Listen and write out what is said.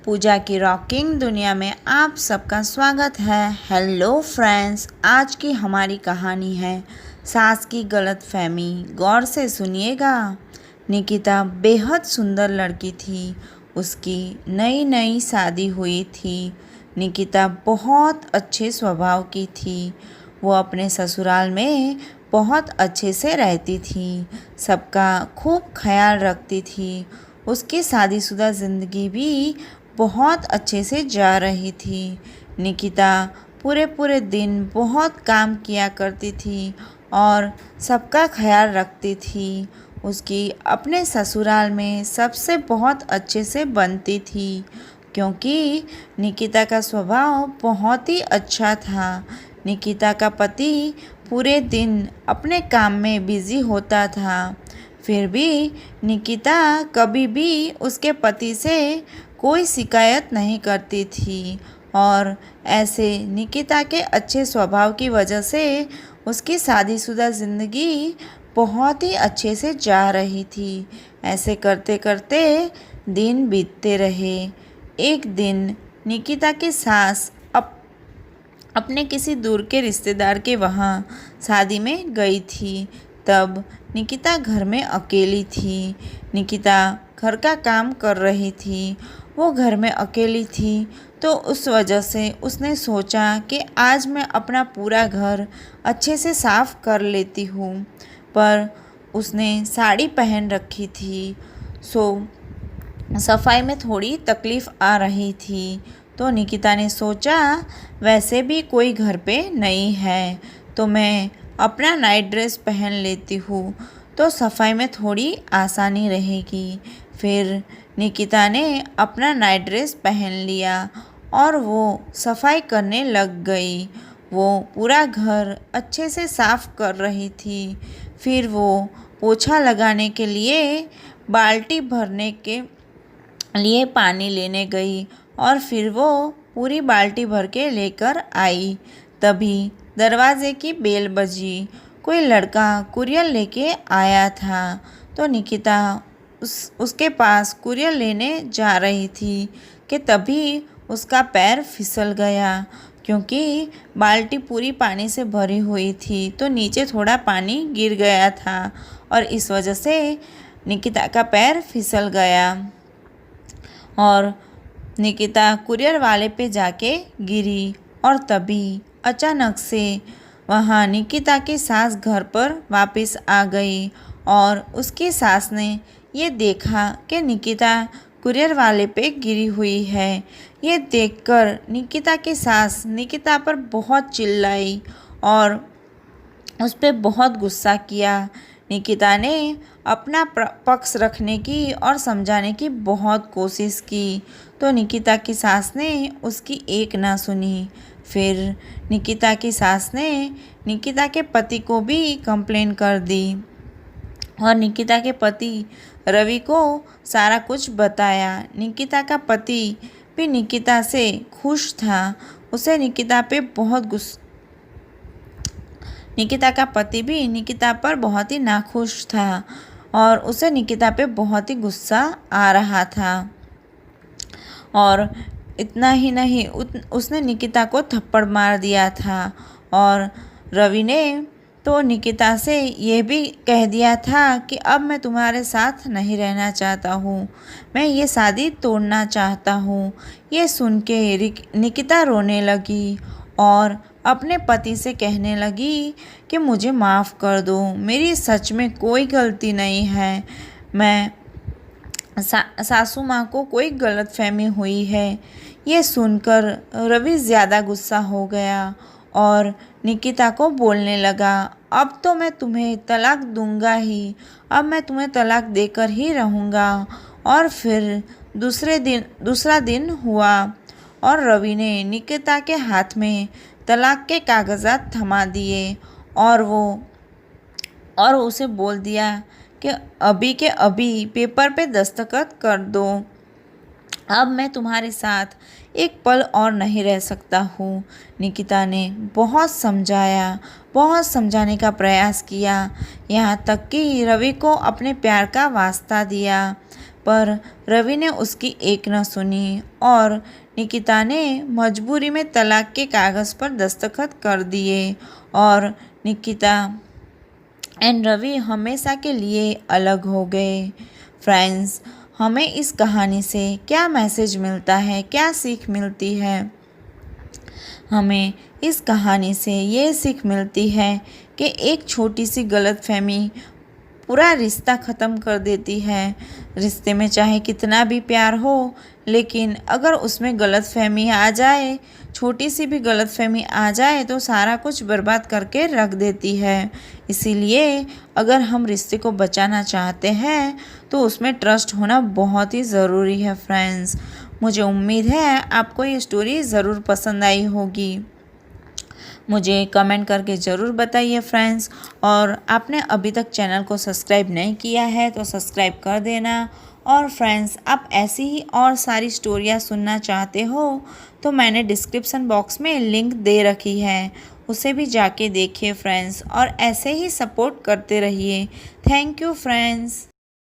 पूजा की रॉकिंग दुनिया में आप सबका स्वागत है। हेलो फ्रेंड्स, आज की हमारी कहानी है सास की गलतफहमी। गौर से सुनिएगा। निकिता बेहद सुंदर लड़की थी। उसकी नई नई शादी हुई थी। निकिता बहुत अच्छे स्वभाव की थी। वो अपने ससुराल में बहुत अच्छे से रहती थी, सबका खूब ख्याल रखती थी। उसकी शादीशुदा ज़िंदगी भी बहुत अच्छे से जा रही थी। निकिता पूरे पूरे दिन बहुत काम किया करती थी और सबका ख्याल रखती थी। उसकी अपने ससुराल में सबसे बहुत अच्छे से बनती थी, क्योंकि निकिता का स्वभाव बहुत ही अच्छा था। निकिता का पति पूरे दिन अपने काम में बिज़ी होता था, फिर भी निकिता कभी भी उसके पति से कोई शिकायत नहीं करती थी। और ऐसे निकिता के अच्छे स्वभाव की वजह से उसकी शादीशुदा ज़िंदगी बहुत ही अच्छे से जा रही थी। ऐसे करते करते दिन बीतते रहे। एक दिन निकिता की सास अपने किसी दूर के रिश्तेदार के वहाँ शादी में गई थी। तब निकिता घर में अकेली थी। निकिता घर का काम कर रही थी। वो घर में अकेली थी, तो उस वजह से उसने सोचा कि आज मैं अपना पूरा घर अच्छे से साफ कर लेती हूँ। पर उसने साड़ी पहन रखी थी, सो सफाई में थोड़ी तकलीफ़ आ रही थी। तो निकिता ने सोचा, वैसे भी कोई घर पे नहीं है, तो मैं अपना नाइट ड्रेस पहन लेती हूँ, तो सफाई में थोड़ी आसानी रहेगी। फिर निकिता ने अपना नाइट ड्रेस पहन लिया और वो सफाई करने लग गई। वो पूरा घर अच्छे से साफ कर रही थी। फिर वो पोछा लगाने के लिए बाल्टी भरने के लिए पानी लेने गई और फिर वो पूरी बाल्टी भर के लेकर आई। तभी दरवाजे की बेल बजी। कोई लड़का कुरियर लेके आया था, तो निकिता उसके पास कुरियर लेने जा रही थी कि तभी उसका पैर फिसल गया, क्योंकि बाल्टी पूरी पानी से भरी हुई थी, तो नीचे थोड़ा पानी गिर गया था और इस वजह से निकिता का पैर फिसल गया और निकिता कुरियर वाले पे जाके गिरी। और तभी अचानक से वहाँ निकिता की सास घर पर वापस आ गई और उसकी सास ने ये देखा कि निकिता कुरियर वाले पे गिरी हुई है। ये देखकर निकिता की सास निकिता पर बहुत चिल्लाई और उस पर बहुत गुस्सा किया। निकिता ने अपना पक्ष रखने की और समझाने की बहुत कोशिश की, तो निकिता की सास ने उसकी एक ना सुनी। फिर निकिता की सास ने निकिता के पति को भी कंप्लेन कर दी और निकिता के पति रवि को सारा कुछ बताया। निकिता का पति भी निकिता से खुश था। उसे निकिता पे बहुत निकिता का पति भी निकिता पर बहुत ही नाखुश था और उसे निकिता पे बहुत ही गुस्सा आ रहा था। और इतना ही नहीं, उसने निकिता को थप्पड़ मार दिया था और रवि ने तो निकिता से ये भी कह दिया था कि अब मैं तुम्हारे साथ नहीं रहना चाहता हूँ, मैं ये शादी तोड़ना चाहता हूँ। ये सुन के निकिता रोने लगी और अपने पति से कहने लगी कि मुझे माफ़ कर दो, मेरी सच में कोई गलती नहीं है। मैं सासू माँ को कोई गलतफहमी हुई है। ये सुनकर रवि ज़्यादा गुस्सा हो गया और निकिता को बोलने लगा, अब तो मैं तुम्हें तलाक दूंगा ही, अब मैं तुम्हें तलाक देकर ही रहूँगा। और फिर दूसरा दिन हुआ और रवि ने निकिता के हाथ में तलाक के कागजात थमा दिए और उसे बोल दिया कि अभी के अभी पेपर पे दस्तखत कर दो। अब मैं तुम्हारे साथ एक पल और नहीं रह सकता हूँ। निकिता ने बहुत समझाया, बहुत समझाने का प्रयास किया, यहाँ तक कि रवि को अपने प्यार का वास्ता दिया, पर रवि ने उसकी एक न सुनी और निकिता ने मजबूरी में तलाक के कागज़ पर दस्तखत कर दिए और निकिता एंड रवि हमेशा के लिए अलग हो गए। फ्रेंड्स, हमें इस कहानी से क्या मैसेज मिलता है, क्या सीख मिलती है? हमें इस कहानी से ये सीख मिलती है कि एक छोटी सी गलतफहमी पूरा रिश्ता ख़त्म कर देती है। रिश्ते में चाहे कितना भी प्यार हो, लेकिन अगर उसमें गलतफहमी आ जाए, छोटी सी भी गलतफहमी आ जाए तो सारा कुछ बर्बाद करके रख देती है। इसीलिए अगर हम रिश्ते को बचाना चाहते हैं तो उसमें ट्रस्ट होना बहुत ही ज़रूरी है। फ्रेंड्स, मुझे उम्मीद है आपको ये स्टोरी ज़रूर पसंद आई होगी। मुझे कमेंट करके ज़रूर बताइए फ्रेंड्स, और आपने अभी तक चैनल को सब्सक्राइब नहीं किया है तो सब्सक्राइब कर देना। और फ्रेंड्स, आप ऐसी ही और सारी स्टोरियाँ सुनना चाहते हो तो मैंने डिस्क्रिप्शन बॉक्स में लिंक दे रखी है, उसे भी जाके देखिए फ्रेंड्स, और ऐसे ही सपोर्ट करते रहिए। Thank you friends.